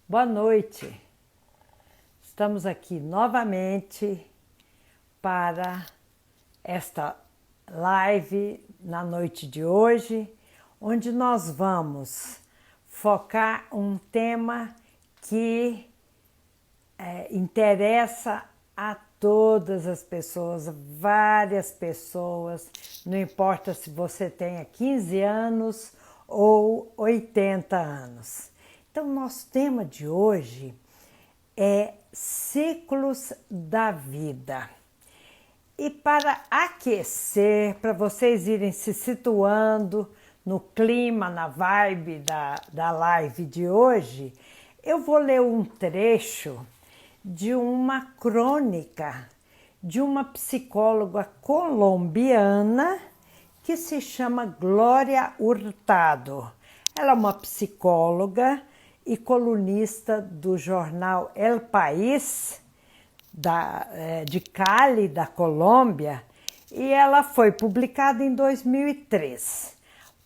Boa noite. Estamos aqui novamente para esta live na noite de hoje, onde nós vamos focar um tema que interessa a todas as pessoas, várias pessoas, não importa se você tenha 15 anos ou 80 anos. Então, nosso tema de hoje é ciclos da vida. E para aquecer, para vocês irem se situando no clima, na vibe da live de hoje, eu vou ler um trecho de uma crônica de uma psicóloga colombiana que se chama Glória Hurtado. Ela é uma psicóloga e colunista do jornal El País, de Cali, da Colômbia, e ela foi publicada em 2003.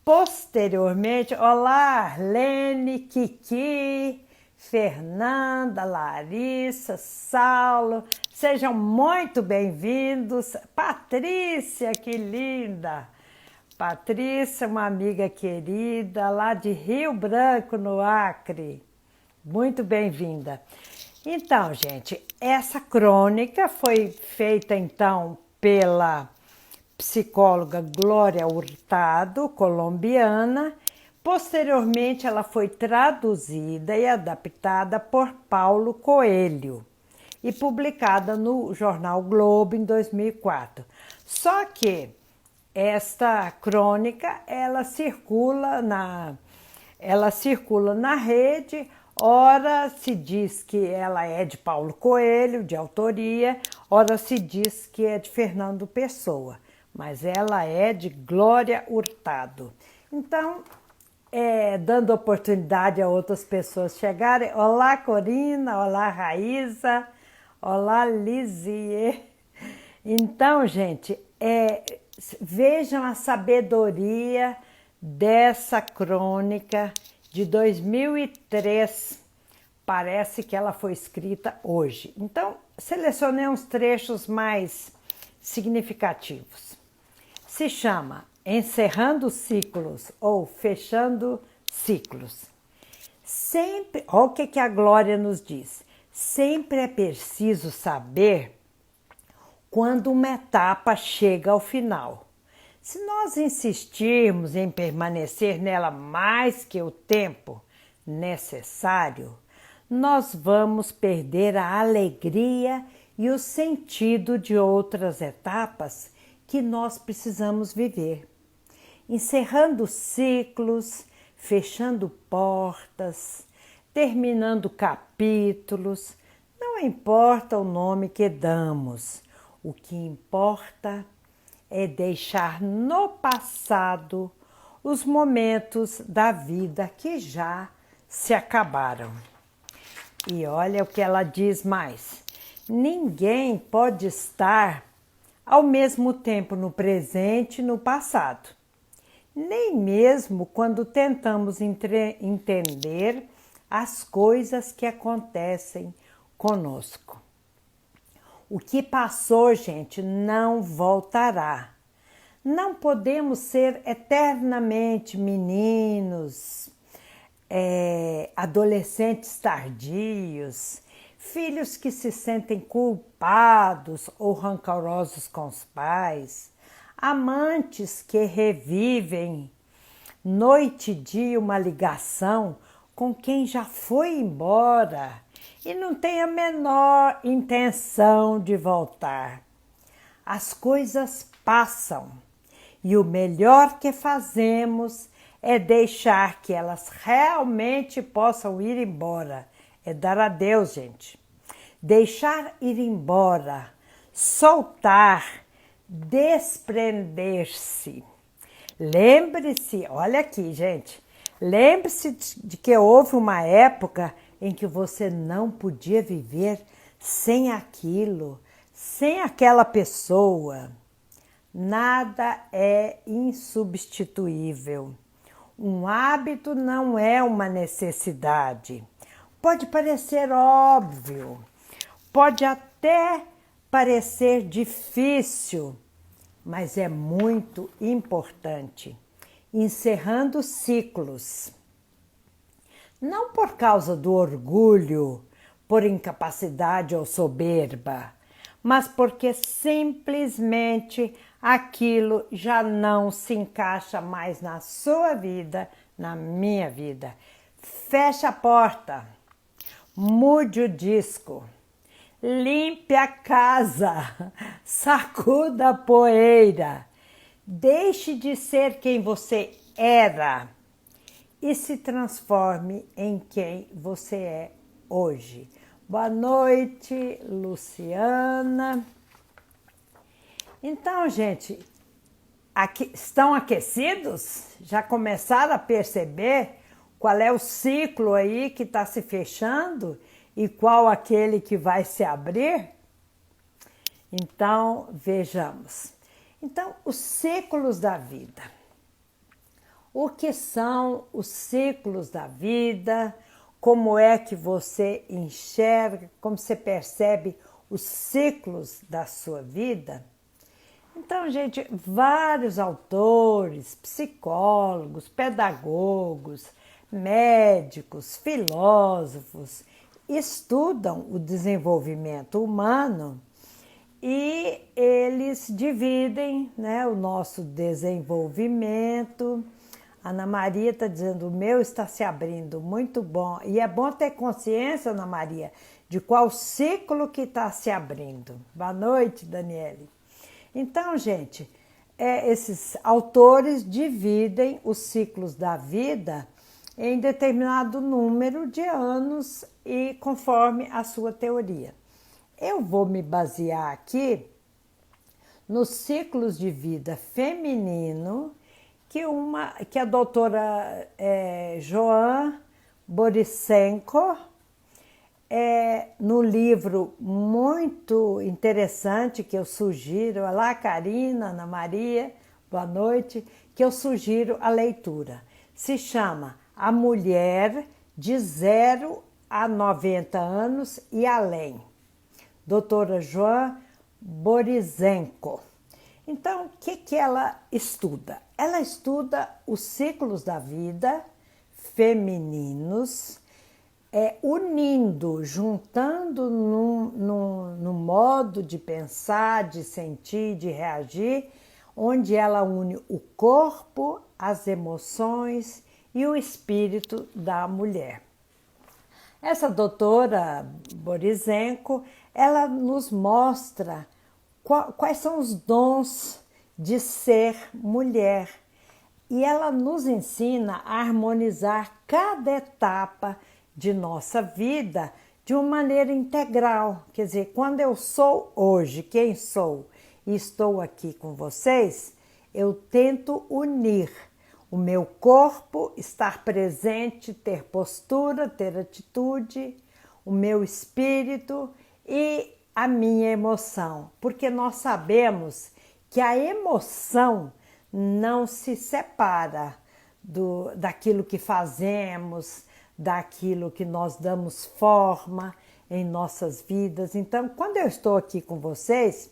Posteriormente, olá, Arlene, Kiki, Fernanda, Larissa, Saulo, sejam muito bem-vindos. Patrícia, que linda! Patrícia, uma amiga querida lá de Rio Branco, no Acre. Muito bem-vinda. Então, gente, essa crônica foi feita, então, pela psicóloga Glória Hurtado, colombiana. Posteriormente, ela foi traduzida e adaptada por Paulo Coelho e publicada no jornal Globo em 2004. Só que esta crônica, ela circula na rede, ora se diz que ela é de Paulo Coelho, de autoria, ora se diz que é de Fernando Pessoa, mas ela é de Glória Hurtado. Então, dando oportunidade a outras pessoas chegarem, olá Corina, olá Raíza, olá Lizie. Então, gente, vejam a sabedoria dessa crônica de 2003. Parece que ela foi escrita hoje. Então, selecionei uns trechos mais significativos. Se chama Encerrando Ciclos ou Fechando Ciclos. Sempre, olha o que a Glória nos diz. Sempre é preciso saber quando uma etapa chega ao final. Se nós insistirmos em permanecer nela mais que o tempo necessário, nós vamos perder a alegria e o sentido de outras etapas que nós precisamos viver. Encerrando ciclos, fechando portas, terminando capítulos, não importa o nome que damos. O que importa é deixar no passado os momentos da vida que já se acabaram. E olha o que ela diz mais. Ninguém pode estar ao mesmo tempo no presente e no passado. Nem mesmo quando tentamos entender as coisas que acontecem conosco. O que passou, gente, não voltará. Não podemos ser eternamente meninos, adolescentes tardios, filhos que se sentem culpados ou rancorosos com os pais, amantes que revivem noite e dia uma ligação com quem já foi embora e não tem a menor intenção de voltar. As coisas passam e o melhor que fazemos é deixar que elas realmente possam ir embora. É dar adeus, gente. Deixar ir embora, soltar, desprender-se. Lembre-se, olha aqui, gente, lembre-se de que houve uma época em que você não podia viver sem aquilo, sem aquela pessoa. Nada é insubstituível. Um hábito não é uma necessidade. Pode parecer óbvio, pode até parecer difícil, mas é muito importante. Encerrando ciclos. Não por causa do orgulho, por incapacidade ou soberba, mas porque simplesmente aquilo já não se encaixa mais na sua vida, na minha vida. Feche a porta, mude o disco, limpe a casa, sacuda a poeira, deixe de ser quem você era e se transforme em quem você é hoje. Boa noite, Luciana. Então, gente, estão aquecidos? Já começaram a perceber qual é o ciclo aí que está se fechando e qual aquele que vai se abrir? Então, vejamos. Então, os ciclos da vida. O que são os ciclos da vida? Como é que você enxerga, como você percebe os ciclos da sua vida? Então, gente, vários autores, psicólogos, pedagogos, médicos, filósofos estudam o desenvolvimento humano e eles dividem, né, o nosso desenvolvimento. Ana Maria está dizendo, o meu está se abrindo, muito bom. E é bom ter consciência, Ana Maria, de qual ciclo que está se abrindo. Boa noite, Daniele. Então, gente, esses autores dividem os ciclos da vida em determinado número de anos e conforme a sua teoria. Eu vou me basear aqui nos ciclos de vida feminino que a doutora Joan Borysenko, no livro muito interessante que eu sugiro, olá Karina, Ana Maria, boa noite, que eu sugiro a leitura. Se chama A Mulher de 0 a 90 anos e além. Doutora Joan Borysenko. Então, o que ela estuda? Ela estuda os ciclos da vida femininos, unindo, juntando no modo de pensar, de sentir, de reagir, onde ela une o corpo, as emoções e o espírito da mulher. Essa doutora Borysenko, ela nos mostra quais são os dons de ser mulher. E ela nos ensina a harmonizar cada etapa de nossa vida de uma maneira integral. Quer dizer, quando eu sou hoje quem sou e estou aqui com vocês, eu tento unir o meu corpo, estar presente, ter postura, ter atitude, o meu espírito e a minha emoção, porque nós sabemos que a emoção não se separa daquilo que fazemos, daquilo que nós damos forma em nossas vidas. Então, quando eu estou aqui com vocês,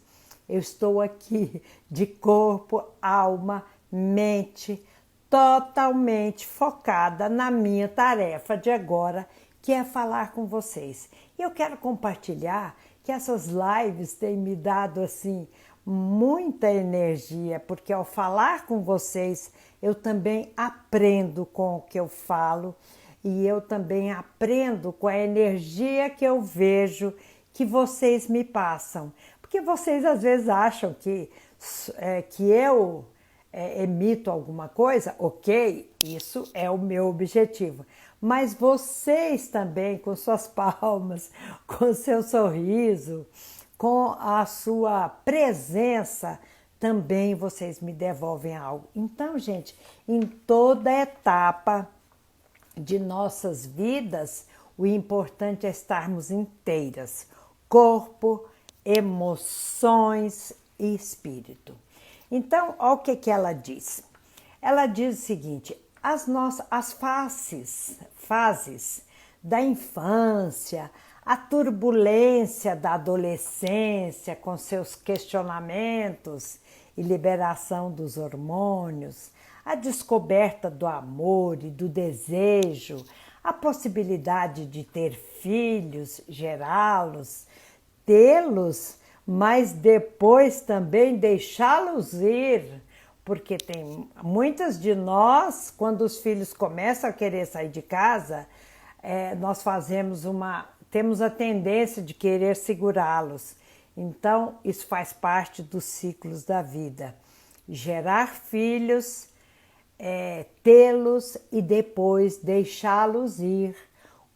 eu estou aqui de corpo, alma, mente, totalmente focada na minha tarefa de agora, que é falar com vocês. E eu quero compartilhar que essas lives têm me dado assim muita energia, porque ao falar com vocês eu também aprendo com o que eu falo e eu também aprendo com a energia que eu vejo que vocês me passam. Porque vocês às vezes acham que eu emito alguma coisa, ok, isso é o meu objetivo. Mas vocês também, com suas palmas, com seu sorriso, com a sua presença, também vocês me devolvem algo. Então, gente, em toda etapa de nossas vidas, o importante é estarmos inteiras, corpo, emoções e espírito. Então, olha o que ela diz. Ela diz o seguinte: as fases da infância, a turbulência da adolescência com seus questionamentos e liberação dos hormônios, a descoberta do amor e do desejo, a possibilidade de ter filhos, gerá-los, tê-los, mas depois também deixá-los ir, porque tem muitas de nós, quando os filhos começam a querer sair de casa, nós temos a tendência de querer segurá-los. Então, isso faz parte dos ciclos da vida. Gerar filhos, tê-los e depois deixá-los ir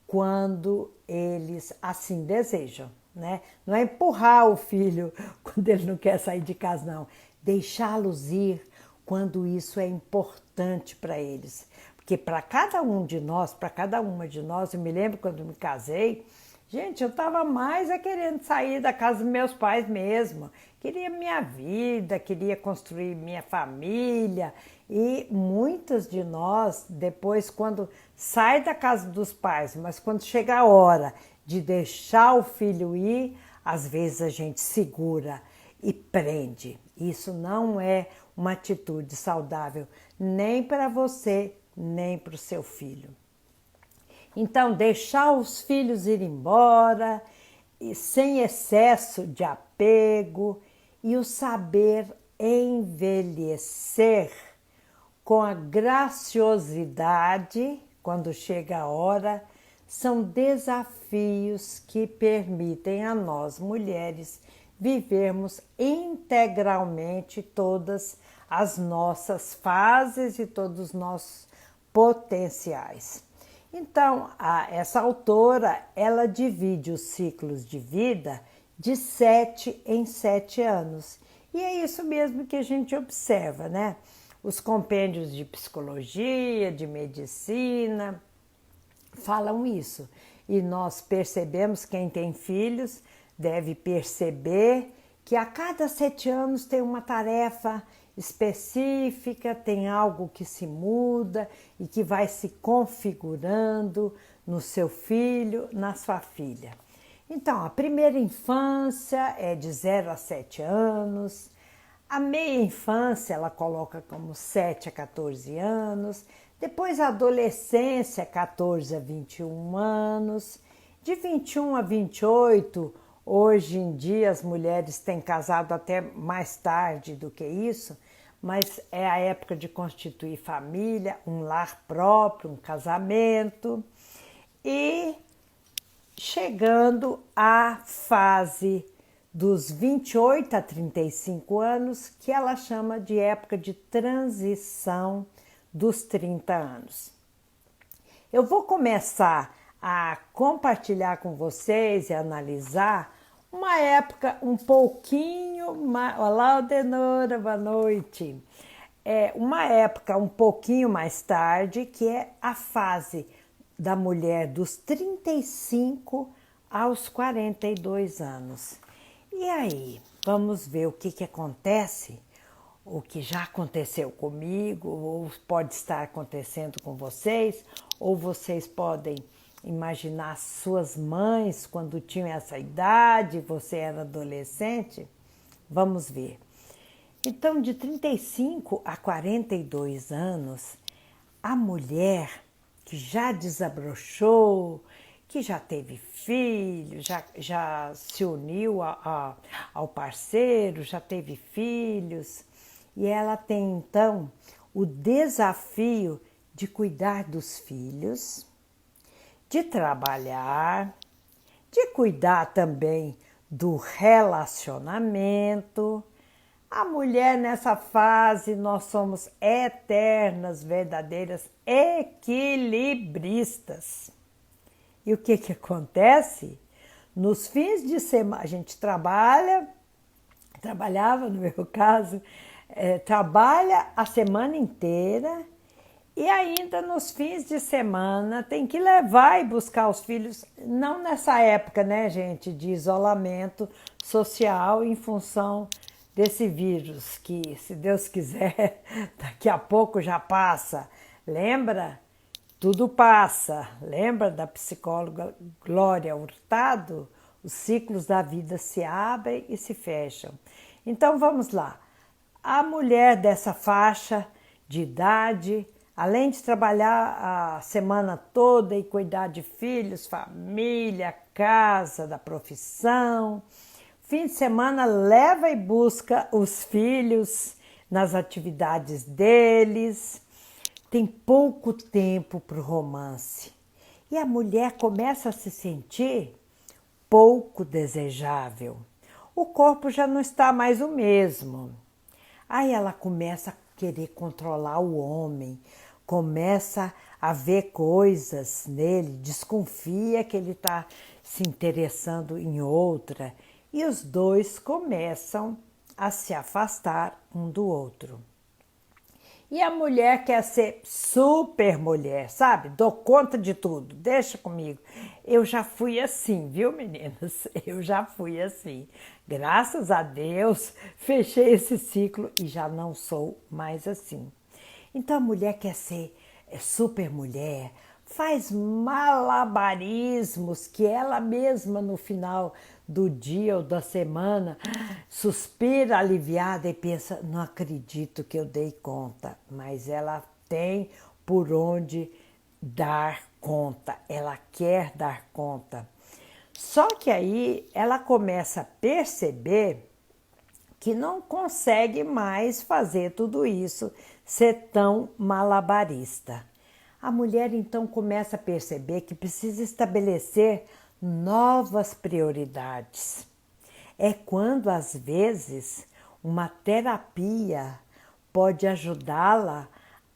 quando eles assim desejam, né? Não é empurrar o filho quando ele não quer sair de casa, não. Deixá-los ir quando isso é importante para eles. Porque para cada um de nós, para cada uma de nós, eu me lembro quando me casei, gente, eu estava mais querendo sair da casa dos meus pais mesmo. Queria minha vida, queria construir minha família. E muitas de nós, depois, quando sai da casa dos pais, mas quando chega a hora de deixar o filho ir, às vezes a gente segura e prende. Isso não é uma atitude saudável, nem para você, nem para o seu filho. Então, deixar os filhos ir embora, e sem excesso de apego, e o saber envelhecer com a graciosidade, quando chega a hora, são desafios que permitem a nós, mulheres, vivermos integralmente todas as nossas fases e todos os nossos potenciais. Então, essa autora, ela divide os ciclos de vida de 7 em 7 anos. E é isso mesmo que a gente observa, né? Os compêndios de psicologia, de medicina, falam isso. E nós percebemos, quem tem filhos deve perceber que a cada 7 anos tem uma tarefa específica, tem algo que se muda e que vai se configurando no seu filho, na sua filha. Então, a primeira infância é de 0 a 7 anos, a meia infância ela coloca como 7 a 14 anos, depois a adolescência, 14 a 21 anos, de 21 a 28, hoje em dia as mulheres têm casado até mais tarde do que isso, mas é a época de constituir família, um lar próprio, um casamento, e chegando à fase dos 28 a 35 anos, que ela chama de época de transição dos 30 anos. Eu vou começar a compartilhar com vocês e analisar uma época um pouquinho mais... Olá, Aldenora, boa noite. Uma época um pouquinho mais tarde, que é a fase da mulher dos 35 aos 42 anos. E aí, vamos ver o que acontece, o que já aconteceu comigo, ou pode estar acontecendo com vocês, ou vocês podem imaginar suas mães quando tinham essa idade, você era adolescente. Vamos ver. Então, de 35 a 42 anos, a mulher que já desabrochou, que já teve filho, já se uniu ao parceiro, já teve filhos, e ela tem então o desafio de cuidar dos filhos, de trabalhar, de cuidar também do relacionamento. A mulher nessa fase, nós somos eternas, verdadeiras equilibristas. E o que acontece? Nos fins de semana, a gente trabalhava no meu caso, trabalha a semana inteira e ainda nos fins de semana tem que levar e buscar os filhos, não nessa época, né, gente, de isolamento social em função desse vírus que, se Deus quiser, daqui a pouco já passa. Lembra tudo passa. Lembra da psicóloga Glória Hurtado? Os ciclos da vida se abrem e se fecham. Então vamos lá. A mulher dessa faixa de idade, além de trabalhar a semana toda e cuidar de filhos, família, casa, da profissão, fim de semana leva e busca os filhos nas atividades deles, tem pouco tempo para o romance. E a mulher começa a se sentir pouco desejável. O corpo já não está mais o mesmo. Aí ela começa a querer controlar o homem, começa a ver coisas nele, desconfia que ele está se interessando em outra e os dois começam a se afastar um do outro. E a mulher quer ser super mulher, sabe? Dou conta de tudo, deixa comigo. Eu já fui assim, viu, meninas? Eu já fui assim. Graças a Deus, fechei esse ciclo e já não sou mais assim. Então a mulher quer ser super mulher, faz malabarismos que ela mesma no final do dia ou da semana suspira aliviada e pensa, não acredito que eu dei conta, mas ela tem por onde dar conta, ela quer dar conta. Só que aí ela começa a perceber que não consegue mais fazer tudo isso, ser tão malabarista. A mulher então começa a perceber que precisa estabelecer novas prioridades. É quando, às vezes, uma terapia pode ajudá-la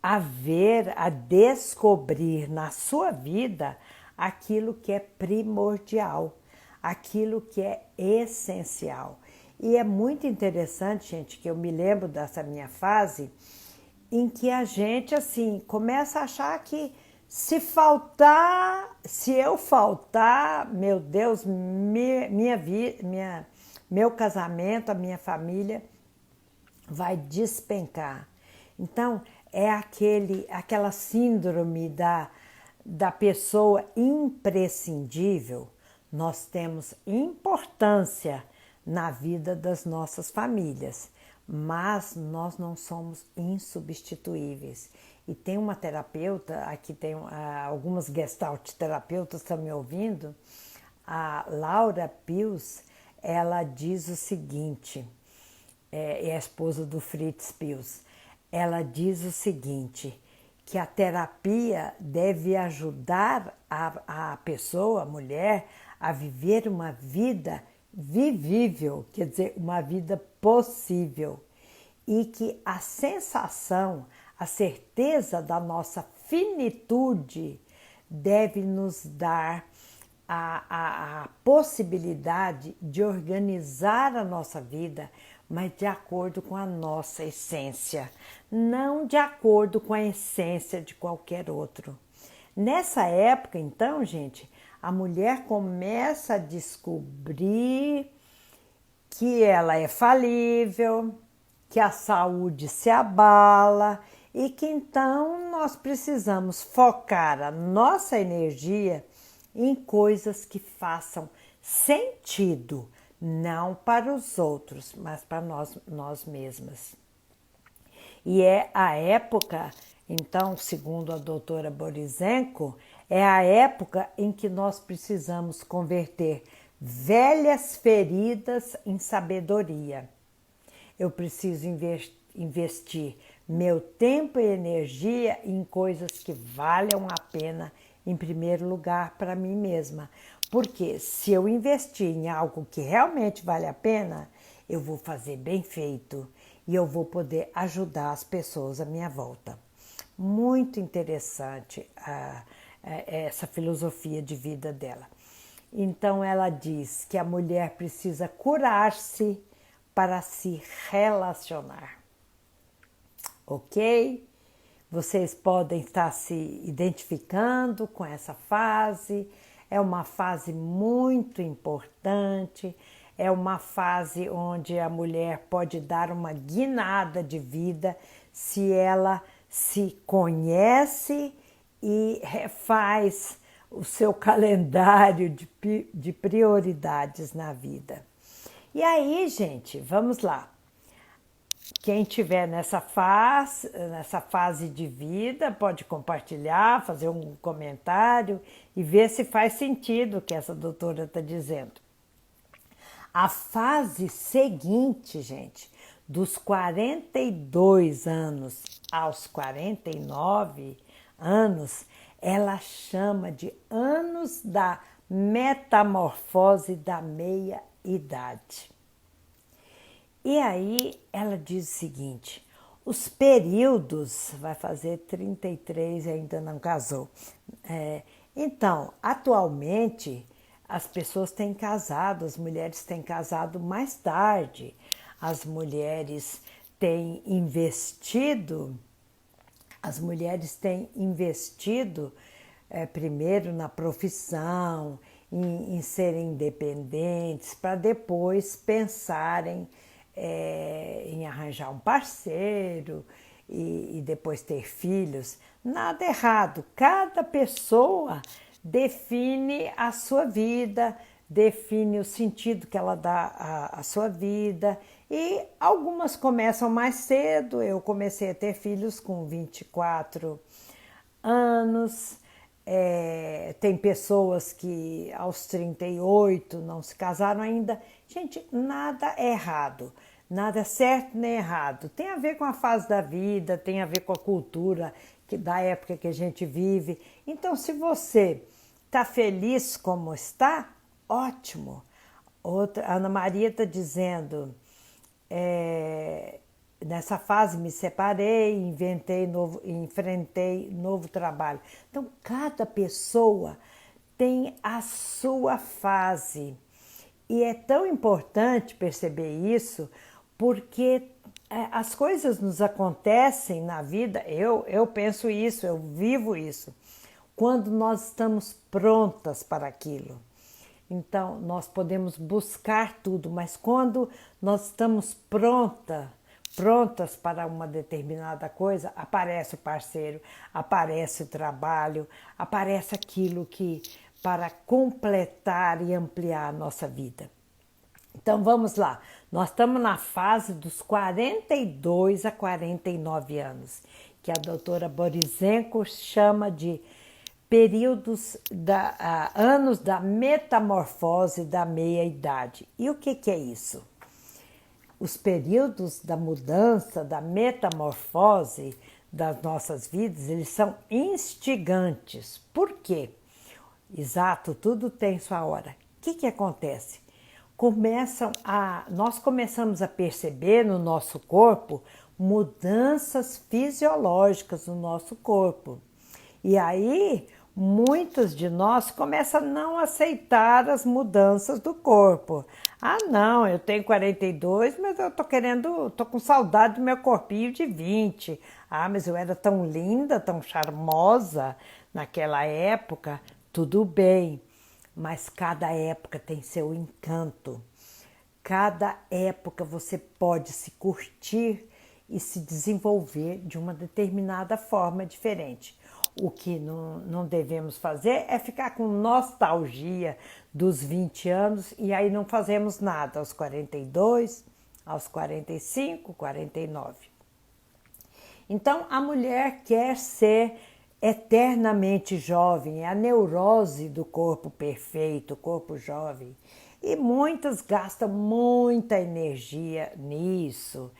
a ver, a descobrir na sua vida aquilo que é primordial, aquilo que é essencial. E é muito interessante, gente, que eu me lembro dessa minha fase em que a gente, assim, começa a achar que se eu faltar, meu Deus, meu casamento, a minha família vai despencar. Então, é aquela síndrome da pessoa imprescindível. Nós temos importância na vida das nossas famílias, mas nós não somos insubstituíveis. E tem uma terapeuta, aqui tem algumas gestalt terapeutas estão me ouvindo, a Laura Pius, ela diz o seguinte, é a esposa do Fritz Pius, ela diz o seguinte, que a terapia deve ajudar a pessoa, a mulher, a viver uma vida vivível, quer dizer, uma vida possível. E que a sensação, a certeza da nossa finitude deve nos dar a possibilidade de organizar a nossa vida, mas de acordo com a nossa essência, não de acordo com a essência de qualquer outro. Nessa época, então, gente, a mulher começa a descobrir que ela é falível, que a saúde se abala e que então nós precisamos focar a nossa energia em coisas que façam sentido, não para os outros, mas para nós mesmas. E é a época, então, segundo a doutora Borisenko, é a época em que nós precisamos converter velhas feridas em sabedoria. Eu preciso investir meu tempo e energia em coisas que valham a pena, em primeiro lugar, para mim mesma. Porque se eu investir em algo que realmente vale a pena, eu vou fazer bem feito e eu vou poder ajudar as pessoas à minha volta. Muito interessante essa filosofia de vida dela. Então ela diz que a mulher precisa curar-se para se relacionar. Ok? Vocês podem estar se identificando com essa fase. É uma fase muito importante. É uma fase onde a mulher pode dar uma guinada de vida se ela se conhece e refaz o seu calendário de prioridades na vida. E aí, gente, vamos lá. Quem estiver nessa fase de vida pode compartilhar, fazer um comentário e ver se faz sentido o que essa doutora está dizendo. A fase seguinte, gente, dos 42 anos aos 49 anos, ela chama de anos da metamorfose da meia-idade. E aí ela diz o seguinte, os períodos, vai fazer 33 e ainda não casou. Então, atualmente, as pessoas têm casado, as mulheres têm casado mais tarde, as mulheres têm investido primeiro na profissão, em serem independentes, para depois pensarem em arranjar um parceiro e depois ter filhos. Nada errado, cada pessoa define a sua vida, define o sentido que ela dá à sua vida e algumas começam mais cedo. Eu comecei a ter filhos com 24 anos, tem pessoas que aos 38 não se casaram ainda. Gente, nada é errado, nada é certo nem errado. Tem a ver com a fase da vida, tem a ver com a cultura da época que a gente vive. Então, se você está feliz como está, ótimo. Ana Maria está dizendo, nessa fase me separei, enfrentei novo trabalho. Então, cada pessoa tem a sua fase. E é tão importante perceber isso, porque as coisas nos acontecem na vida, eu penso isso, eu vivo isso, quando nós estamos prontas para aquilo. Então, nós podemos buscar tudo, mas quando nós estamos prontas para uma determinada coisa, aparece o parceiro, aparece o trabalho, aparece aquilo que para completar e ampliar a nossa vida. Então vamos lá, nós estamos na fase dos 42 a 49 anos, que a doutora Borisenko chama de anos da metamorfose da meia-idade. E o que é isso? Os períodos da mudança, da metamorfose das nossas vidas, eles são instigantes. Por quê? Exato, tudo tem sua hora. O que acontece? Nós começamos a perceber no nosso corpo mudanças fisiológicas no nosso corpo. E aí, muitos de nós começam a não aceitar as mudanças do corpo. Ah, não, eu tenho 42, mas eu tô com saudade do meu corpinho de 20. Ah, mas eu era tão linda, tão charmosa naquela época. Tudo bem, mas cada época tem seu encanto. Cada época você pode se curtir e se desenvolver de uma determinada forma diferente. O que não devemos fazer é ficar com nostalgia dos 20 anos e aí não fazemos nada aos 42, aos 45, 49. Então, a mulher quer ser eternamente jovem, é a neurose do corpo perfeito, corpo jovem. E muitas gastam muita energia nisso,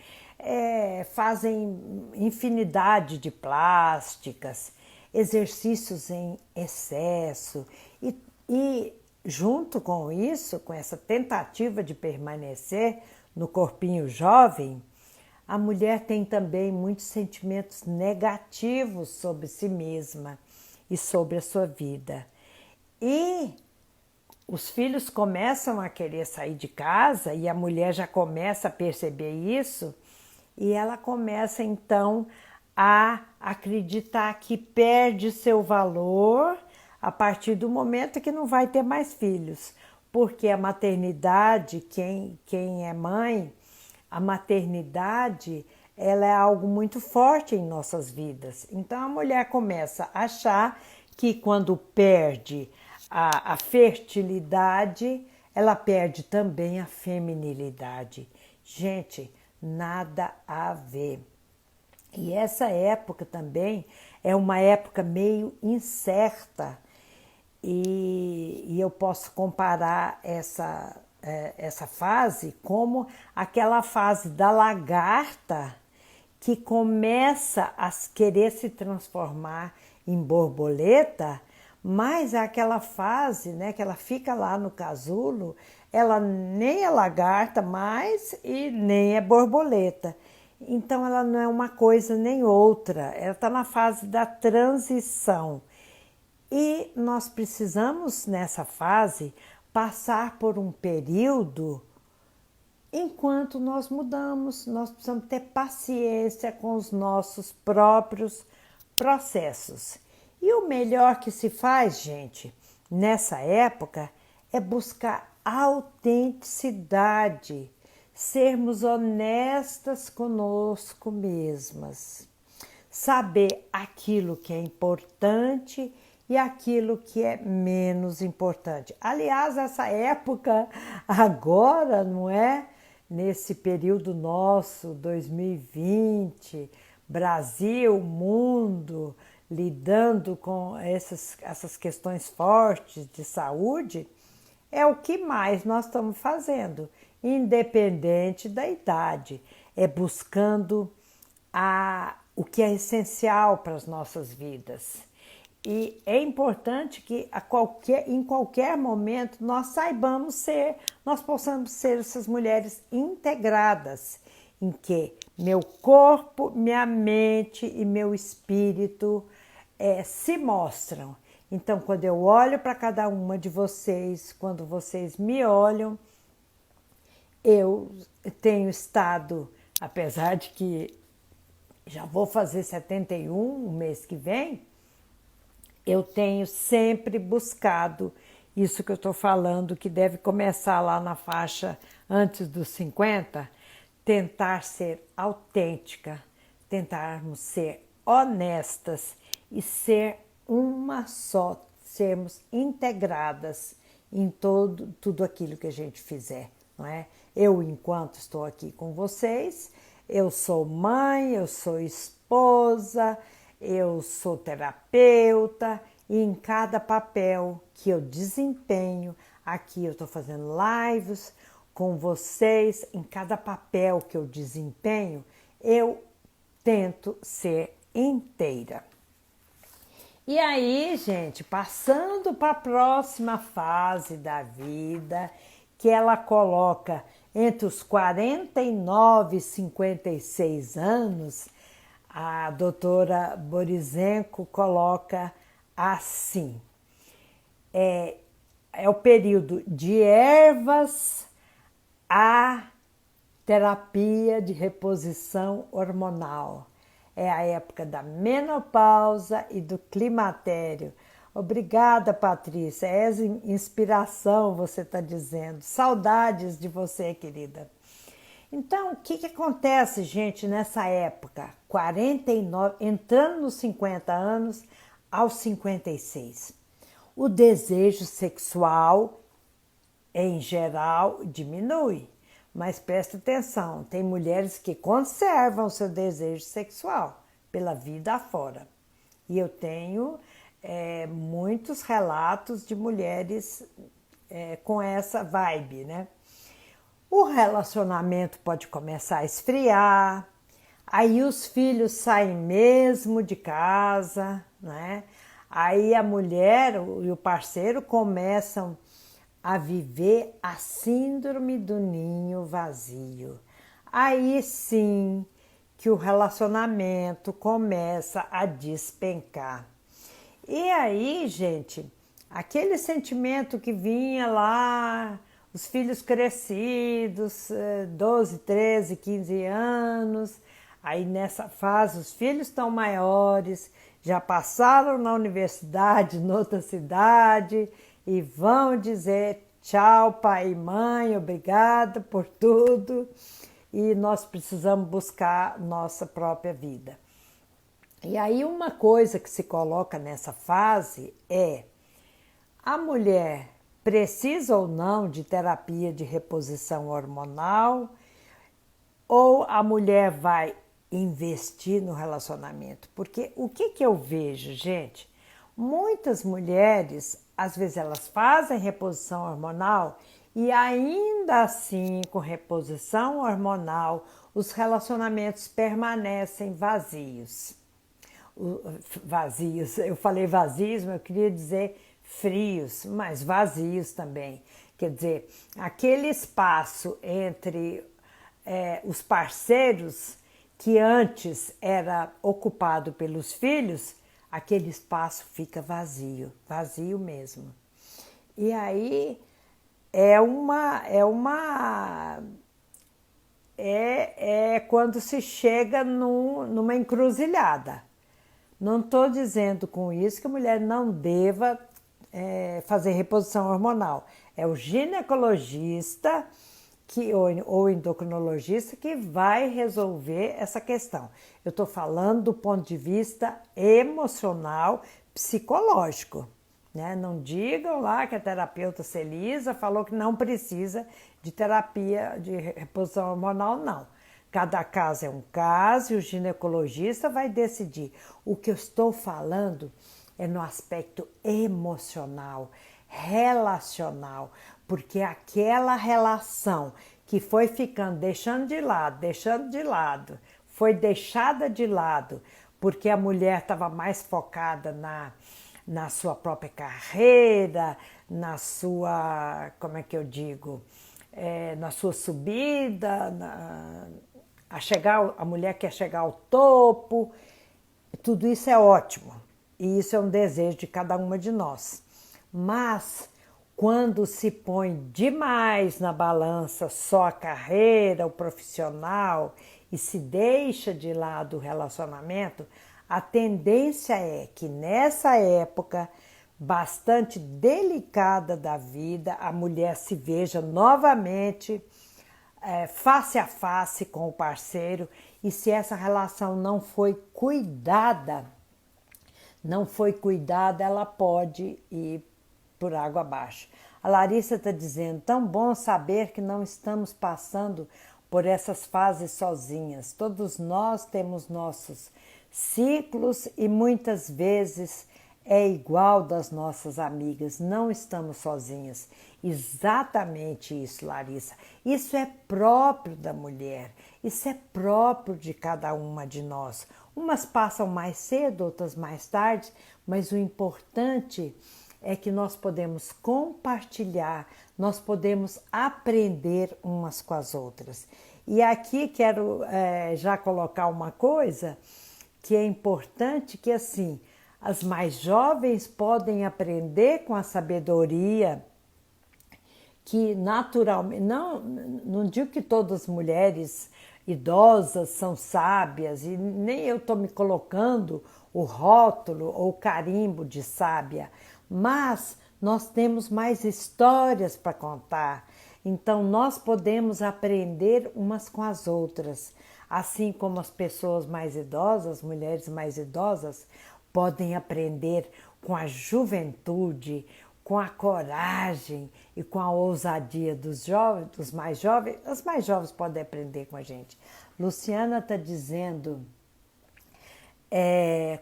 fazem infinidade de plásticas, exercícios em excesso e junto com isso, com essa tentativa de permanecer no corpinho jovem, a mulher tem também muitos sentimentos negativos sobre si mesma e sobre a sua vida. E os filhos começam a querer sair de casa e a mulher já começa a perceber isso e ela começa então a acreditar que perde seu valor a partir do momento que não vai ter mais filhos. Porque a maternidade, quem é mãe, a maternidade ela é algo muito forte em nossas vidas. Então a mulher começa a achar que quando perde a fertilidade, ela perde também a feminilidade. Gente, nada a ver. E essa época também é uma época meio incerta. E eu posso comparar essa fase como aquela fase da lagarta que começa a querer se transformar em borboleta, mas é aquela fase, né, que ela fica lá no casulo, ela nem é lagarta mais e nem é borboleta. Então ela não é uma coisa nem outra, ela está na fase da transição. E nós precisamos, nessa fase, passar por um período enquanto nós mudamos. Nós precisamos ter paciência com os nossos próprios processos. E o melhor que se faz, gente, nessa época, é buscar autenticidade, sermos honestas conosco mesmas, saber aquilo que é importante e aquilo que é menos importante. Aliás, essa época agora, não é? Nesse período nosso, 2020, Brasil, mundo, lidando com essas questões fortes de saúde, é o que mais nós estamos fazendo, independente da idade, é buscando o que é essencial para as nossas vidas. E é importante que em qualquer momento nós nós possamos ser essas mulheres integradas, em que meu corpo, minha mente e meu espírito se mostram. Então, quando eu olho para cada uma de vocês, quando vocês me olham, eu tenho estado, apesar de que já vou fazer 71 o mês que vem, eu tenho sempre buscado isso que eu estou falando, que deve começar lá na faixa antes dos 50, tentar ser autêntica, tentarmos ser honestas e ser uma só, sermos integradas em tudo aquilo que a gente fizer, não é? Eu, enquanto estou aqui com vocês, eu sou mãe, eu sou esposa, eu sou terapeuta e em cada papel que eu desempenho, aqui eu estou fazendo lives com vocês, em cada papel que eu desempenho, eu tento ser inteira. E aí, gente, passando para a próxima fase da vida, que ela coloca entre os 49 e 56 anos, a doutora Borisenko coloca assim: é o período de ervas a terapia de reposição hormonal. É a época da menopausa e do climatério. Obrigada, Patrícia. É inspiração, você está dizendo. Saudades de você, querida. Então, o que acontece, gente, nessa época? 49, entrando nos 50 anos, aos 56. O desejo sexual, em geral, diminui. Mas presta atenção, tem mulheres que conservam seu desejo sexual pela vida afora. E eu tenho muitos relatos de mulheres com essa vibe, né? O relacionamento pode começar a esfriar, aí os filhos saem mesmo de casa, né? Aí a mulher e o parceiro começam a viver a síndrome do ninho vazio. Aí sim que o relacionamento começa a despencar. E aí, gente, aquele sentimento que vinha lá, os filhos crescidos, 12, 13, 15 anos, aí nessa fase os filhos estão maiores, já passaram na universidade, noutra cidade, e vão dizer tchau, pai e mãe, obrigada por tudo. e nós precisamos buscar nossa própria vida. E aí uma coisa que se coloca nessa fase é: a mulher precisa ou não de terapia de reposição hormonal, ou a mulher vai investir no relacionamento? Porque o que eu vejo, gente? Muitas mulheres, às vezes elas fazem reposição hormonal e ainda assim, com reposição hormonal, os relacionamentos permanecem vazios. Vazios, eu falei vazios, mas eu queria dizer frios, mas vazios também. Quer dizer, aquele espaço entre os parceiros que antes era ocupado pelos filhos, aquele espaço fica vazio, vazio mesmo. E aí é quando se chega numa encruzilhada. Não estou dizendo com isso que a mulher não deva fazer reposição hormonal. É o ginecologista ou endocrinologista que vai resolver essa questão. Eu estou falando do ponto de vista emocional, psicológico. Né? Não digam lá que a terapeuta Celisa falou que não precisa de terapia de reposição hormonal, não. Cada caso é um caso e o ginecologista vai decidir. O que eu estou falando é no aspecto emocional, relacional, porque aquela relação que foi ficando, deixando de lado, foi deixada de lado, porque a mulher estava mais focada na sua própria carreira, na sua, como é que eu digo, na sua subida, a mulher quer chegar ao topo, tudo isso é ótimo e isso é um desejo de cada uma de nós. Mas quando se põe demais na balança só a carreira, o profissional e se deixa de lado o relacionamento, a tendência é que nessa época bastante delicada da vida, a mulher se veja novamente face a face com o parceiro, e se essa relação não foi cuidada, ela pode ir por água abaixo. A Larissa está dizendo: tão bom saber que não estamos passando por essas fases sozinhas. Todos nós temos nossos ciclos e muitas vezes é igual das nossas amigas, não estamos sozinhas. Exatamente isso, Larissa. Isso é próprio da mulher, isso é próprio de cada uma de nós. Umas passam mais cedo, outras mais tarde, mas o importante é que nós podemos compartilhar, nós podemos aprender umas com as outras. E aqui quero já colocar uma coisa que é importante, que assim, as mais jovens podem aprender com a sabedoria que naturalmente, não digo que todas as mulheres idosas são sábias, e nem eu estou me colocando o rótulo ou o carimbo de sábia, mas nós temos mais histórias para contar, então nós podemos aprender umas com as outras, assim como as pessoas mais idosas, mulheres mais idosas, podem aprender com a juventude, com a coragem e com a ousadia dos jovens, dos mais jovens. As mais jovens podem aprender com a gente. Luciana está dizendo,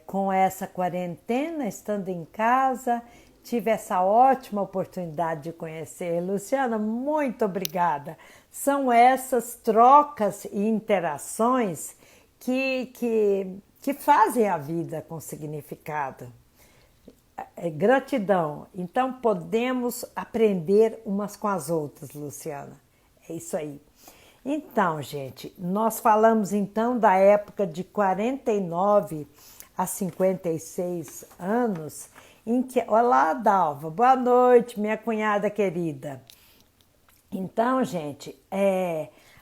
com essa quarentena, estando em casa, tive essa ótima oportunidade de conhecer. Luciana, muito obrigada. São essas trocas e interações que fazem a vida com significado. Gratidão. Então podemos aprender umas com as outras, Luciana. É isso aí. Então, gente, nós falamos então da época de 49 a 56 anos, em que... Olá, Dalva. Boa noite, minha cunhada querida. Então, gente,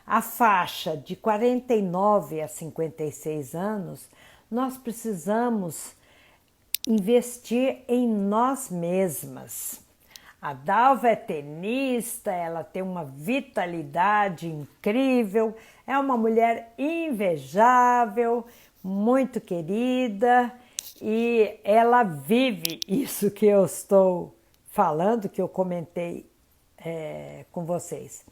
a faixa de 49 a 56 anos, nós precisamos investir em nós mesmas. A Dalva é tenista, ela tem uma vitalidade incrível, é uma mulher invejável, muito querida e ela vive isso que eu estou falando, que eu comentei com vocês.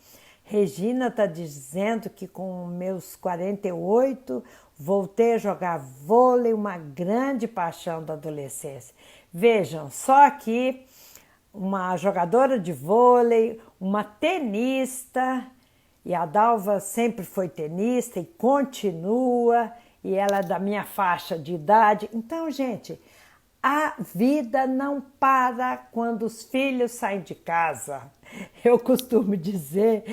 Regina está dizendo que com meus 48 voltei a jogar vôlei, uma grande paixão da adolescência. Vejam, só aqui uma jogadora de vôlei, uma tenista, e a Dalva sempre foi tenista e continua, e ela é da minha faixa de idade. Então, gente, a vida não para quando os filhos saem de casa. Eu costumo dizer,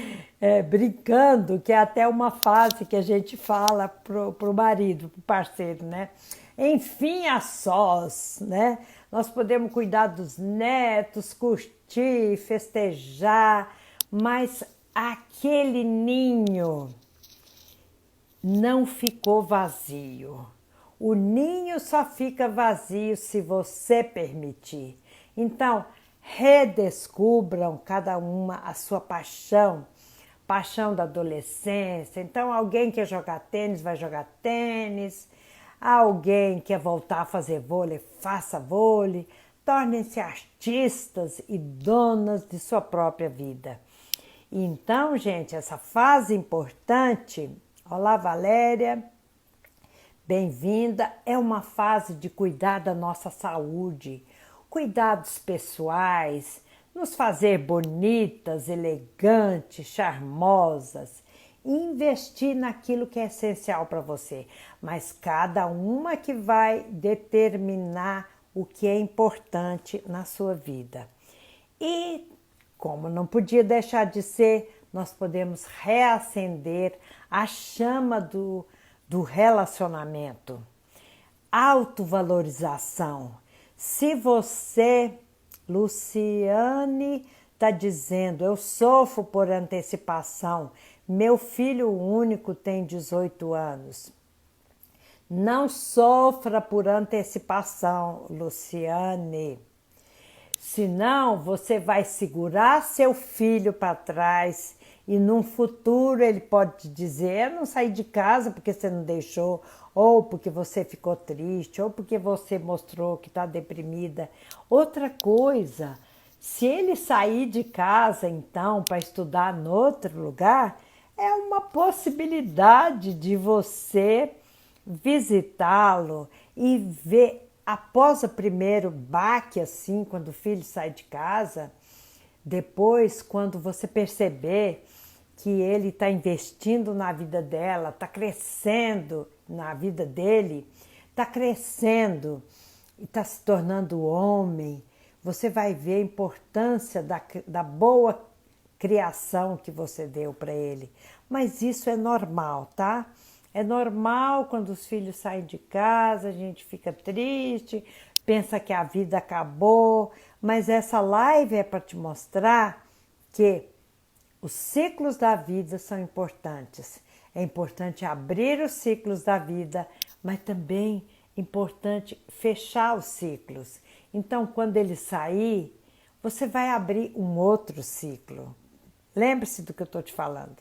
brincando, que é até uma frase que a gente fala pro marido, pro parceiro, né? Enfim, a sós, né? Nós podemos cuidar dos netos, curtir, festejar, mas aquele ninho não ficou vazio. O ninho só fica vazio se você permitir. Então, redescubram cada uma a sua paixão, paixão da adolescência. Então, alguém quer jogar tênis, vai jogar tênis. Alguém quer voltar a fazer vôlei, faça vôlei. Tornem-se artistas e donas de sua própria vida. Então, gente, essa fase importante, olá Valéria, bem-vinda, é uma fase de cuidar da nossa saúde, cuidados pessoais, nos fazer bonitas, elegantes, charmosas, investir naquilo que é essencial para você, mas cada uma que vai determinar o que é importante na sua vida. E, como não podia deixar de ser, nós podemos reacender a chama do relacionamento. Autovalorização. Se você, Luciane, está dizendo, eu sofro por antecipação, meu filho único tem 18 anos. Não sofra por antecipação, Luciane. Senão você vai segurar seu filho para trás e num futuro ele pode te dizer, eu não saí de casa porque você não deixou, ou porque você ficou triste, ou porque você mostrou que está deprimida. Outra coisa, se ele sair de casa então para estudar em outro lugar, é uma possibilidade de você visitá-lo e ver após o primeiro baque, assim, quando o filho sai de casa, depois, quando você perceber que ele está investindo na vida dela, está crescendo na vida dele, está crescendo e está se tornando homem, você vai ver a importância da boa criação que você deu para ele. Mas isso é normal, tá? É normal quando os filhos saem de casa, a gente fica triste, pensa que a vida acabou, mas essa live é para te mostrar que os ciclos da vida são importantes. É importante abrir os ciclos da vida, mas também é importante fechar os ciclos. Então, quando ele sair, você vai abrir um outro ciclo. Lembre-se do que eu estou te falando.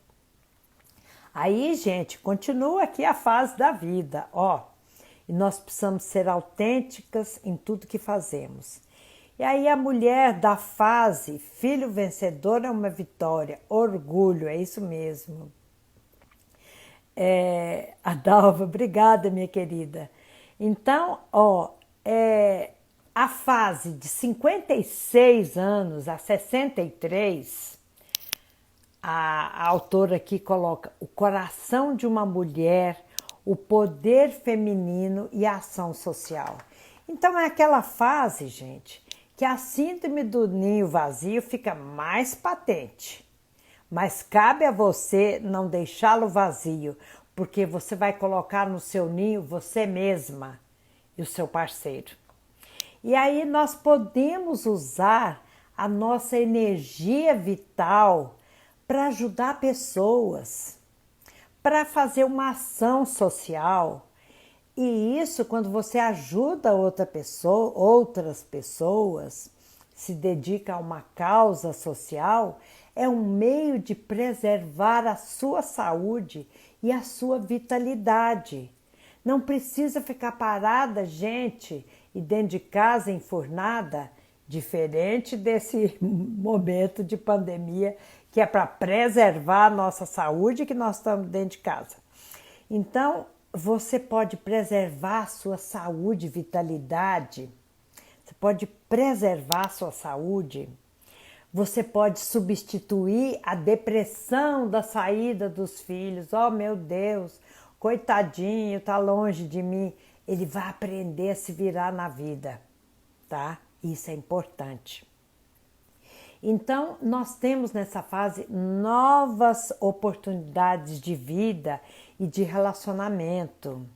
Aí, gente, continua aqui a fase da vida, ó. E nós precisamos ser autênticas em tudo que fazemos. E aí a mulher da fase, filho vencedor é uma vitória, orgulho, é isso mesmo. A Dalva, obrigada, minha querida. Então, ó, a fase de 56 anos a 63, a autora aqui coloca o coração de uma mulher, o poder feminino e a ação social. Então é aquela fase, gente, que a síndrome do ninho vazio fica mais patente. Mas cabe a você não deixá-lo vazio, porque você vai colocar no seu ninho você mesma e o seu parceiro. E aí nós podemos usar a nossa energia vital para ajudar pessoas, para fazer uma ação social. E isso, quando você ajuda outras pessoas, se dedica a uma causa social, é um meio de preservar a sua saúde e a sua vitalidade. Não precisa ficar parada, gente, e dentro de casa enfurnada, diferente desse momento de pandemia que é para preservar a nossa saúde que nós estamos dentro de casa. Então, você pode preservar a sua saúde e vitalidade, você pode preservar a sua saúde, você pode substituir a depressão da saída dos filhos. Oh, meu Deus, coitadinho, tá longe de mim. Ele vai aprender a se virar na vida, tá? Isso é importante. Então, nós temos nessa fase novas oportunidades de vida e de relacionamento.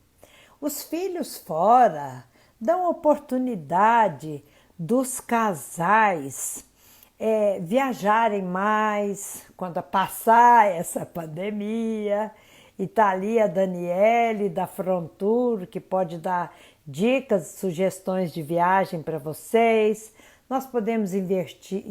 Os filhos fora dão oportunidade dos casais viajarem mais quando passar essa pandemia. E tá ali a Daniele da Frontour, que pode dar dicas, sugestões de viagem para vocês. Nós podemos investir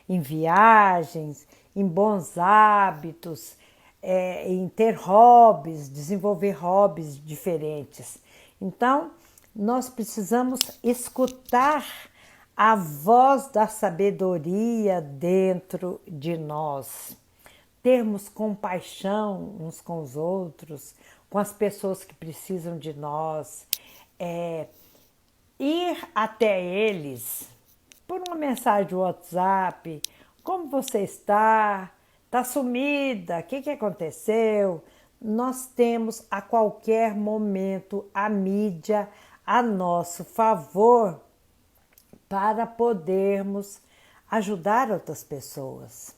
em viagens, em bons hábitos, em ter hobbies, desenvolver hobbies diferentes. Então, nós precisamos escutar a voz da sabedoria dentro de nós. Termos compaixão uns com os outros, com as pessoas que precisam de nós, ir até eles por uma mensagem do WhatsApp, como você está? Está sumida? O que aconteceu? Nós temos a qualquer momento a mídia a nosso favor para podermos ajudar outras pessoas.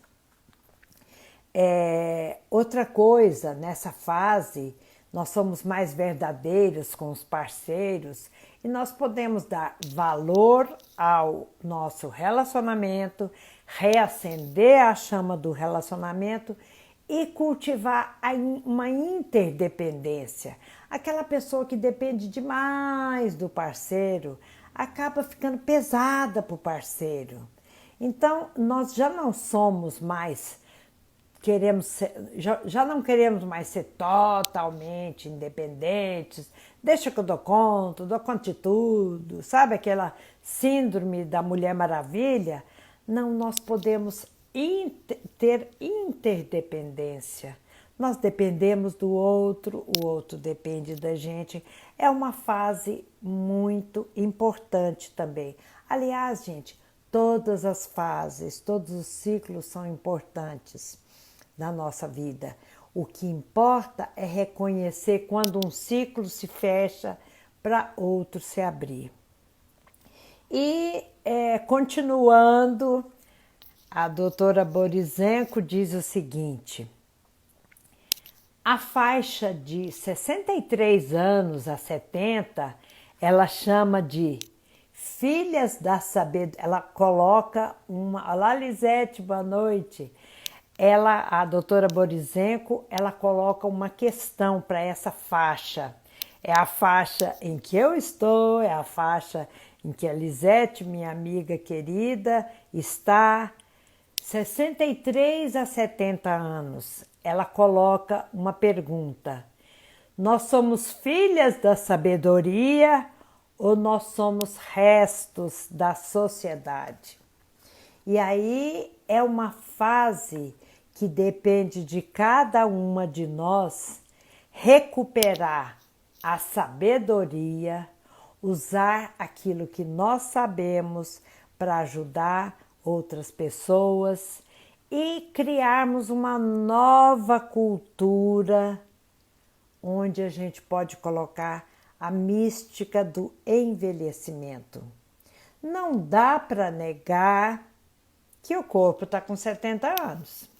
Outra coisa, nessa fase, nós somos mais verdadeiros com os parceiros e nós podemos dar valor ao nosso relacionamento, reacender a chama do relacionamento e cultivar uma interdependência. Aquela pessoa que depende demais do parceiro acaba ficando pesada para o parceiro. Então, nós já não somos mais já não queremos mais ser totalmente independentes, deixa que eu dou conta de tudo, sabe aquela síndrome da Mulher Maravilha? Não, nós podemos ter interdependência. Nós dependemos do outro, o outro depende da gente. É uma fase muito importante também. Aliás, gente, todas as fases, todos os ciclos são importantes na nossa vida. O que importa é reconhecer quando um ciclo se fecha para outro se abrir. E continuando, a doutora Borisenko diz o seguinte: a faixa de 63 anos a 70, ela chama de filhas da sabedoria. Ela coloca uma... Olá, Lisete, boa noite. A doutora Borisenko, ela coloca uma questão para essa faixa. É a faixa em que eu estou, é a faixa em que a Lisete, minha amiga querida, está. 63 a 70 anos. Ela coloca uma pergunta: nós somos filhas da sabedoria ou nós somos restos da sociedade? E aí é uma fase que depende de cada uma de nós recuperar a sabedoria, usar aquilo que nós sabemos para ajudar outras pessoas e criarmos uma nova cultura onde a gente pode colocar a mística do envelhecimento. Não dá para negar que o corpo está com 70 anos.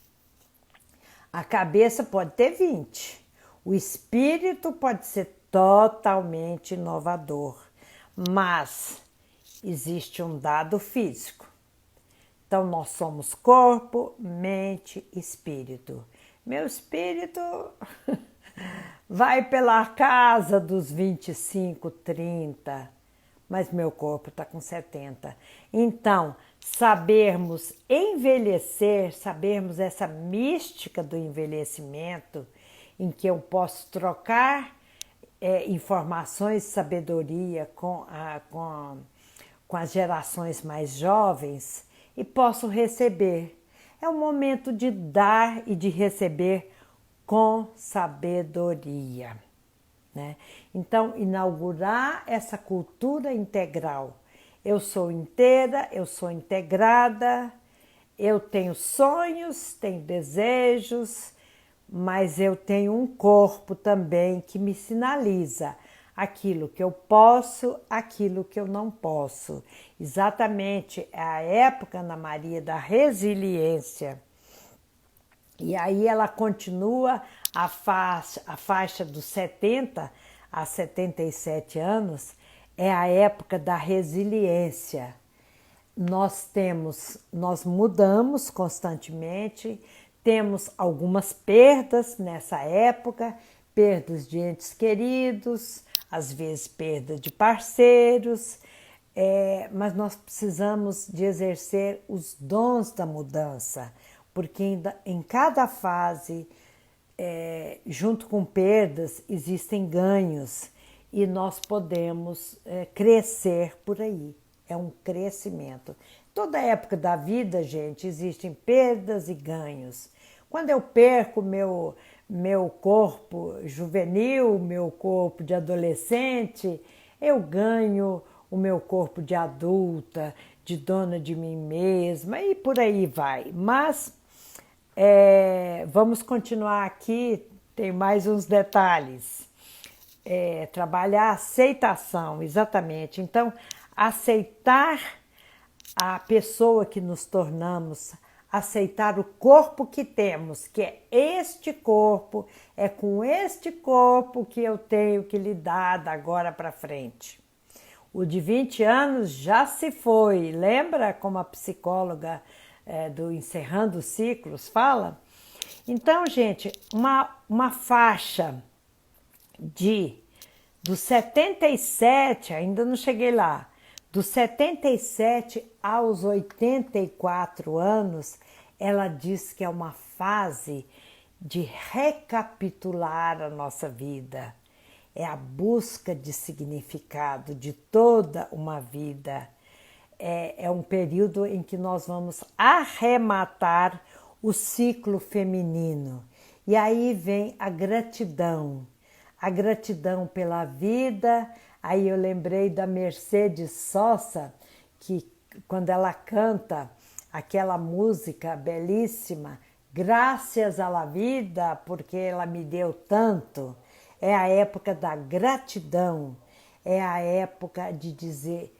A cabeça pode ter 20. O espírito pode ser totalmente inovador, mas existe um dado físico. Então, nós somos corpo, mente, espírito. Meu espírito vai pela casa dos 25, 30, mas meu corpo está com 70. Então, sabermos envelhecer, sabermos essa mística do envelhecimento, em que eu posso trocar informações, sabedoria com as gerações mais jovens e posso receber. É o momento de dar e de receber com sabedoria, né? Então, inaugurar essa cultura integral. Eu sou inteira, eu sou integrada, eu tenho sonhos, tenho desejos, mas eu tenho um corpo também que me sinaliza aquilo que eu posso, aquilo que eu não posso. Exatamente, é a época, Ana Maria, da resiliência. E aí ela continua a faixa dos 70 a 77 anos, é a época da resiliência. Nós mudamos constantemente, temos algumas perdas nessa época, perdas de entes queridos, às vezes perda de parceiros, mas nós precisamos de exercer os dons da mudança, porque em cada fase, junto com perdas, existem ganhos e nós podemos crescer por aí. É um crescimento. Toda época da vida, gente, existem perdas e ganhos. Quando eu perco meu corpo juvenil, meu corpo de adolescente, eu ganho o meu corpo de adulta, de dona de mim mesma e por aí vai. Mas vamos continuar aqui, tem mais uns detalhes. Trabalhar a aceitação, exatamente. Então, aceitar a pessoa que nos tornamos, aceitar o corpo que temos, que é este corpo, é com este corpo que eu tenho que lidar da agora para frente. O de 20 anos já se foi, lembra como a psicóloga do Encerrando Ciclos fala? Então, gente, uma faixa dos 77, ainda não cheguei lá, dos 77 aos 84 anos, ela diz que é uma fase de recapitular a nossa vida. É a busca de significado de toda uma vida. É um período em que nós vamos arrematar o ciclo feminino. E aí vem a gratidão pela vida. Aí eu lembrei da Mercedes Sosa, que quando ela canta aquela música belíssima, Graças à la vida, porque ela me deu tanto. É a época da gratidão, é a época de dizer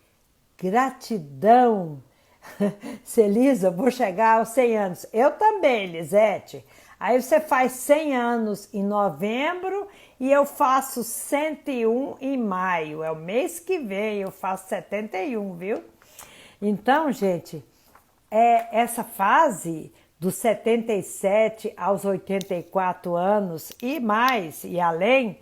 gratidão. Celisa, vou chegar aos 100 anos. Eu também, Lisete. Aí você faz 100 anos em novembro e eu faço 101 em maio. É o mês que vem, eu faço 71, viu? Então, gente, essa fase dos 77 aos 84 anos e mais e além,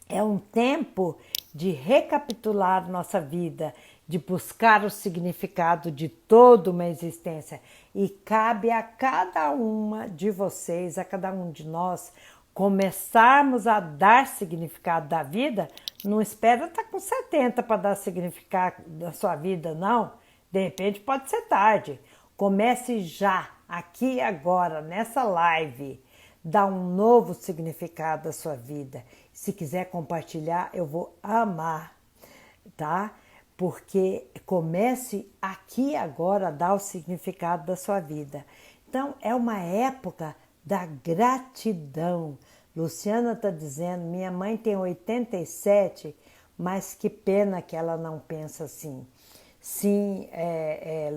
é um tempo de recapitular nossa vida, de buscar o significado de toda uma existência. E cabe a cada uma de vocês, a cada um de nós, começarmos a dar significado da vida. Não espera estar com 70 para dar significado da sua vida, não. De repente pode ser tarde. Comece já, aqui e agora, nessa live, dar um novo significado à sua vida. Se quiser compartilhar, eu vou amar, tá? Porque comece aqui agora a dar o significado da sua vida. Então, é uma época da gratidão. Luciana está dizendo, minha mãe tem 87, mas que pena que ela não pensa assim. Sim,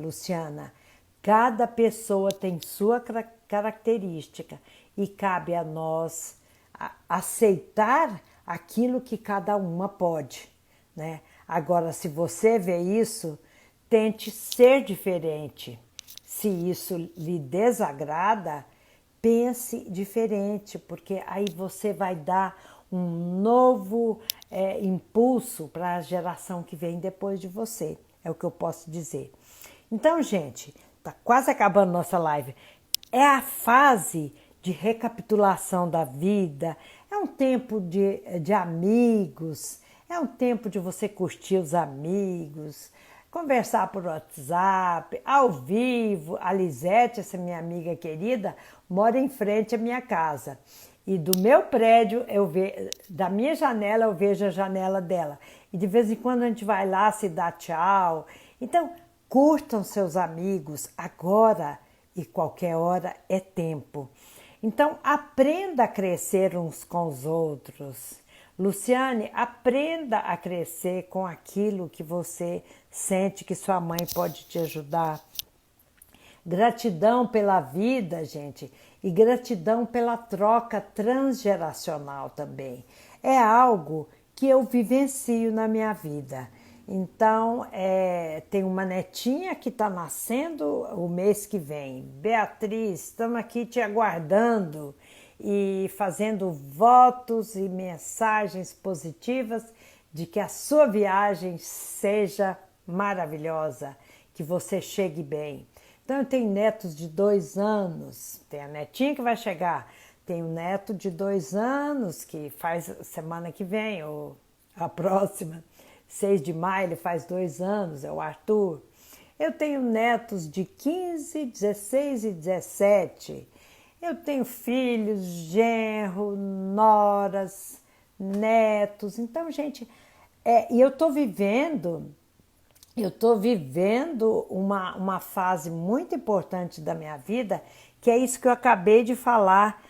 Luciana, cada pessoa tem sua característica e cabe a nós aceitar aquilo que cada uma pode, né? Agora, se você vê isso, tente ser diferente. Se isso lhe desagrada, pense diferente, porque aí você vai dar um novo impulso para a geração que vem depois de você. É o que eu posso dizer. Então, gente, tá quase acabando nossa live. É a fase de recapitulação da vida, é um tempo de amigos, é um tempo de você curtir os amigos, conversar por WhatsApp, ao vivo. A Lisete, essa minha amiga querida, mora em frente à minha casa. E do meu prédio, da minha janela, eu vejo a janela dela. E de vez em quando a gente vai lá se dá tchau. Então, curtam seus amigos agora e qualquer hora é tempo. Então, aprenda a crescer uns com os outros. Luciane, aprenda a crescer com aquilo que você sente que sua mãe pode te ajudar. Gratidão pela vida, gente, e gratidão pela troca transgeracional também. É algo que eu vivencio na minha vida. Então, tem uma netinha que está nascendo o mês que vem. Beatriz, estamos aqui te aguardando e fazendo votos e mensagens positivas de que a sua viagem seja maravilhosa, que você chegue bem. Então, eu tenho netos de 2 anos, tem a netinha que vai chegar, tem um neto de 2 anos que faz semana que vem, ou a próxima, 6 de maio, ele faz 2 anos, é o Arthur. Eu tenho netos de 15, 16 e 17. Eu tenho filhos, genro, noras, netos. Então, gente, e eu estou vivendo uma fase muito importante da minha vida, que é isso que eu acabei de falar,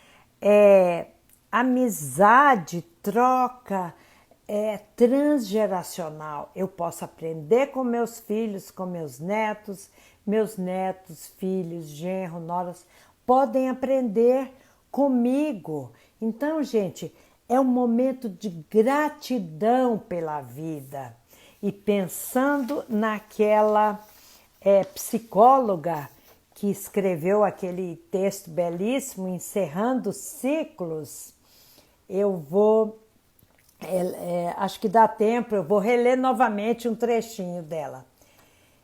amizade, troca, transgeracional. Eu posso aprender com meus filhos, com meus netos, filhos, genro, noras, podem aprender comigo. Então, gente, é um momento de gratidão pela vida. E pensando naquela psicóloga que escreveu aquele texto belíssimo, Encerrando Ciclos, eu vou, acho que dá tempo, eu vou reler novamente um trechinho dela.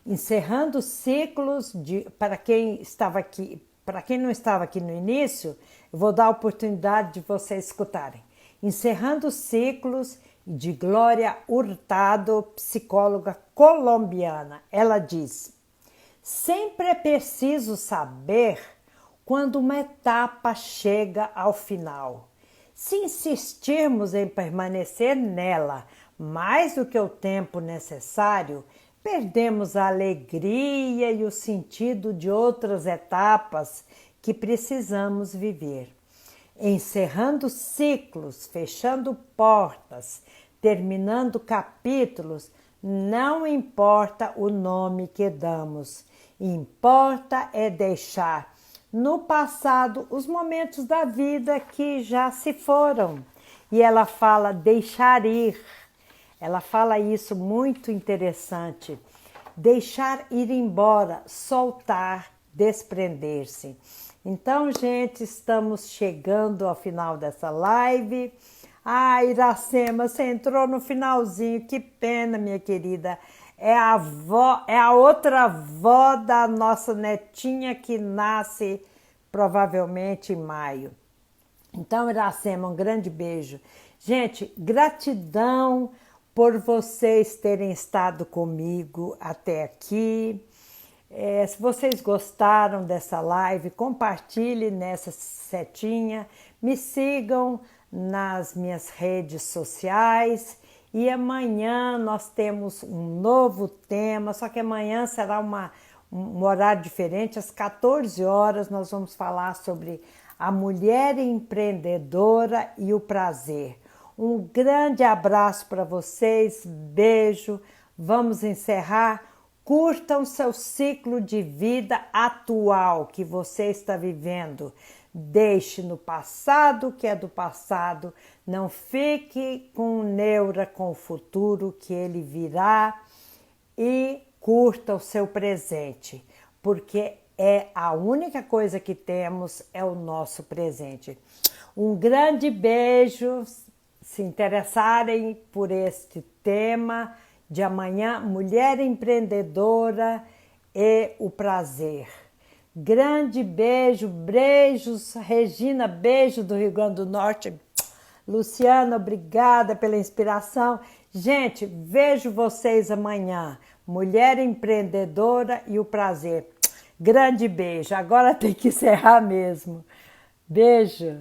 Encerrando Ciclos, para quem estava aqui, para quem não estava aqui no início, eu vou dar a oportunidade de vocês escutarem. Encerrando Ciclos, de Glória Hurtado, psicóloga colombiana. Ela diz: sempre é preciso saber quando uma etapa chega ao final. Se insistirmos em permanecer nela mais do que o tempo necessário, perdemos a alegria e o sentido de outras etapas que precisamos viver. Encerrando ciclos, fechando portas, terminando capítulos, não importa o nome que damos, importa é deixar no passado os momentos da vida que já se foram. E ela fala deixar ir, ela fala isso muito interessante, deixar ir embora, soltar, desprender-se. Então, gente, estamos chegando ao final dessa live. Iracema, você entrou no finalzinho, que pena, minha querida. É a outra avó da nossa netinha que nasce provavelmente em maio. Então, Iracema, um grande beijo. Gente, gratidão por vocês terem estado comigo até aqui. Se vocês gostaram dessa live, compartilhe nessa setinha, me sigam nas minhas redes sociais e amanhã nós temos um novo tema, só que amanhã será um horário diferente, às 14 horas nós vamos falar sobre a mulher empreendedora e o prazer. Um grande abraço para vocês, beijo, vamos encerrar. Curtam seu ciclo de vida atual que você está vivendo. Deixe no passado o que é do passado. Não fique com neura com o futuro que ele virá. E curta o seu presente, porque a única coisa que temos é o nosso presente. Um grande beijo. se interessarem por este tema de amanhã, mulher empreendedora e o prazer. Grande beijo, beijos, Regina, beijo do Rio Grande do Norte. Luciana, obrigada pela inspiração. Gente, vejo vocês amanhã. Mulher empreendedora e o prazer. Grande beijo. Agora tem que encerrar mesmo. Beijo.